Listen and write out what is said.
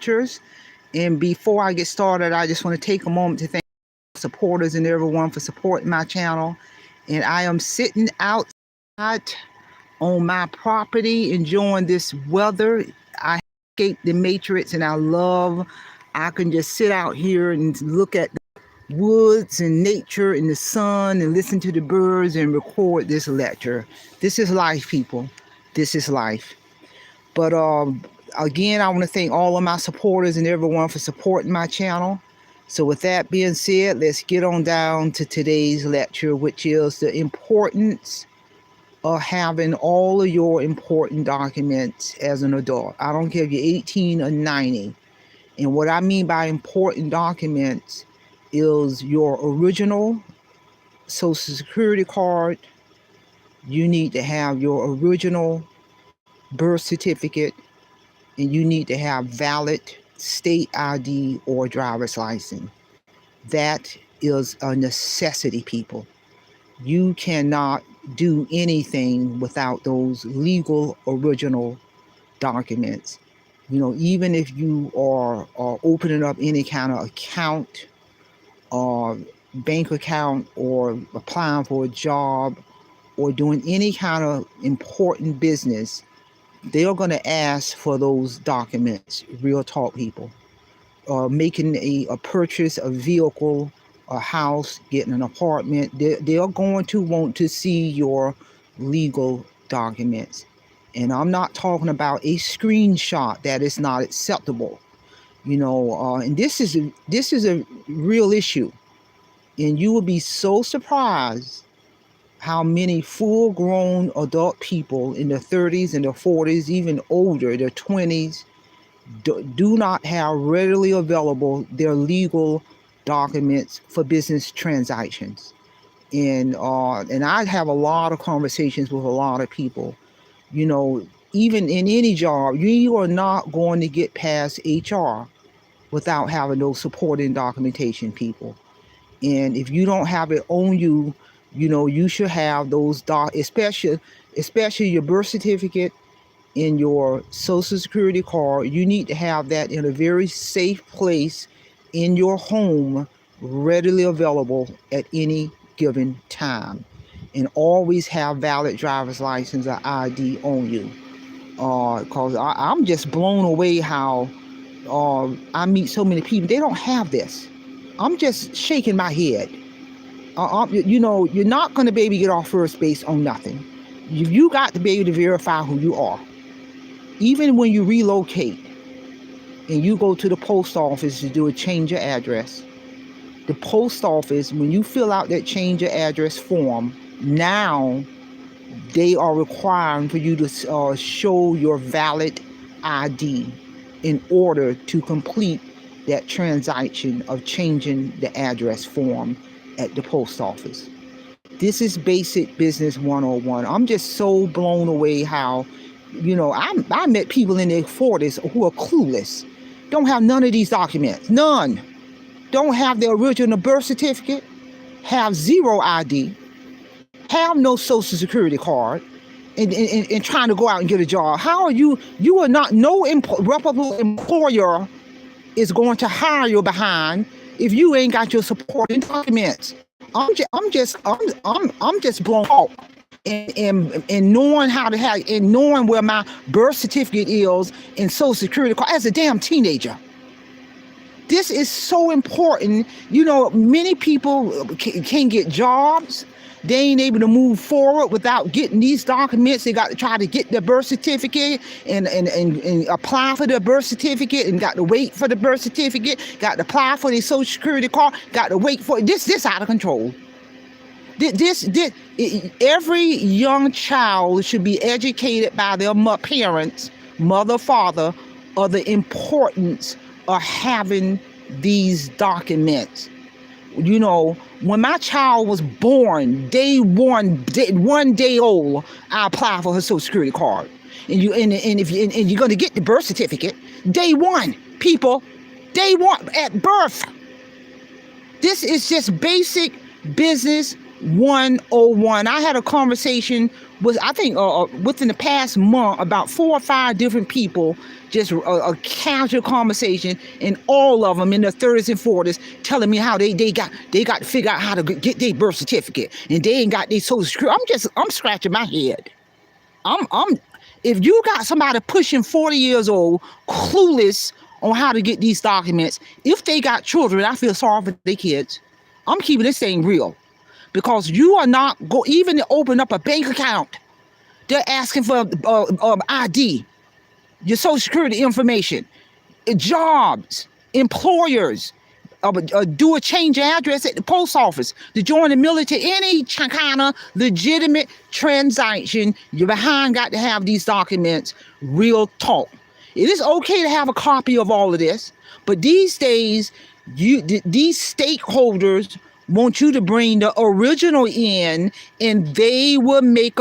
lectures. And before I get started, I just want to take a moment to thank supporters and everyone for supporting my channel. And I am sitting outside on my property enjoying this weather. I escaped the matrix and I can just sit out here and look at the woods and nature and the sun and listen to the birds and record this lecture. This is life, people. This is life. But again, I want to thank all of my supporters and everyone for supporting my channel. So with that being said, let's get on down to today's lecture, which is the importance of having all of your important documents as an adult. I don't care if you're 18 or 90. And what I mean by important documents is your original Social Security card. You need to have your original birth certificate, and you need to have valid state ID or driver's license. That is a necessity, people. You cannot do anything without those legal original documents. You know, even if you are opening up any kind of account or bank account or applying for a job or doing any kind of important business, they're going to ask for those documents. Real talk, people. Making a purchase, a vehicle, a house, getting an apartment, they're going to want to see your legal documents. And I'm not talking about a screenshot. That is not acceptable. You know, and this is a real issue. And you will be so surprised how many full-grown adult people in their 30s and their 40s, even older, their 20s, do not have readily available their legal documents for business transactions. And I have a lot of conversations with a lot of people. You know, even in any job, you are not going to get past HR without having those supporting documentation, people. And if you don't have it on you, you know, you should have those especially your birth certificate and your Social Security card. You need to have that in a very safe place in your home, readily available at any given time. And always have valid driver's license or ID on you. Because I'm just blown away how I meet so many people. They don't have this. I'm just shaking my head. You know, you're not going to be able to get off first base on nothing. You got to be able to verify who you are. Even when you relocate and you go to the post office to do a change of address, the post office, when you fill out that change of address form, now they are requiring for you to show your valid ID in order to complete that transaction of changing the address form at the post office. This is basic business 101. I'm just so blown away how, you know, I met people in their 40s who are clueless. Don't have none of these documents. None. Don't have their original birth certificate. Have zero ID. Have no Social Security card. And trying to go out and get a job. How are you? You are not, no reputable employer is going to hire you behind if you ain't got your supporting documents. I'm just blown off. And knowing how to have, and knowing where my birth certificate is and Social Security card as a damn teenager. This is so important. You know, many people can't get jobs. They ain't able to move forward without getting these documents. They got to try to get their birth certificate and apply for their birth certificate, and got to wait for the birth certificate, got to apply for their Social Security card, got to wait for it. This out of control. Every young child should be educated by their parents, mother, father, of the importance of having these documents. You know, when my child was born, one day old, I applied for her Social Security card. And you're going to get the birth certificate day one, people, day one at birth. This is just basic business 101. I had a conversation with, I think, within the past month, about 4 or 5 different people just a casual conversation, and all of them in their 30s and 40s telling me how they got to figure out how to get their birth certificate, and they ain't got their social security. I'm scratching my head. If you got somebody pushing 40 years old, clueless on how to get these documents, if they got children, I feel sorry for their kids. I'm keeping this thing real, because you are not even to open up a bank account. They're asking for ID, your social security information, jobs, employers, do a change of address at the post office, to join the military, any kind of legitimate transaction. You're behind, got to have these documents. Real talk. It is okay to have a copy of all of this, but these days, these stakeholders want you to bring the original in, and they will make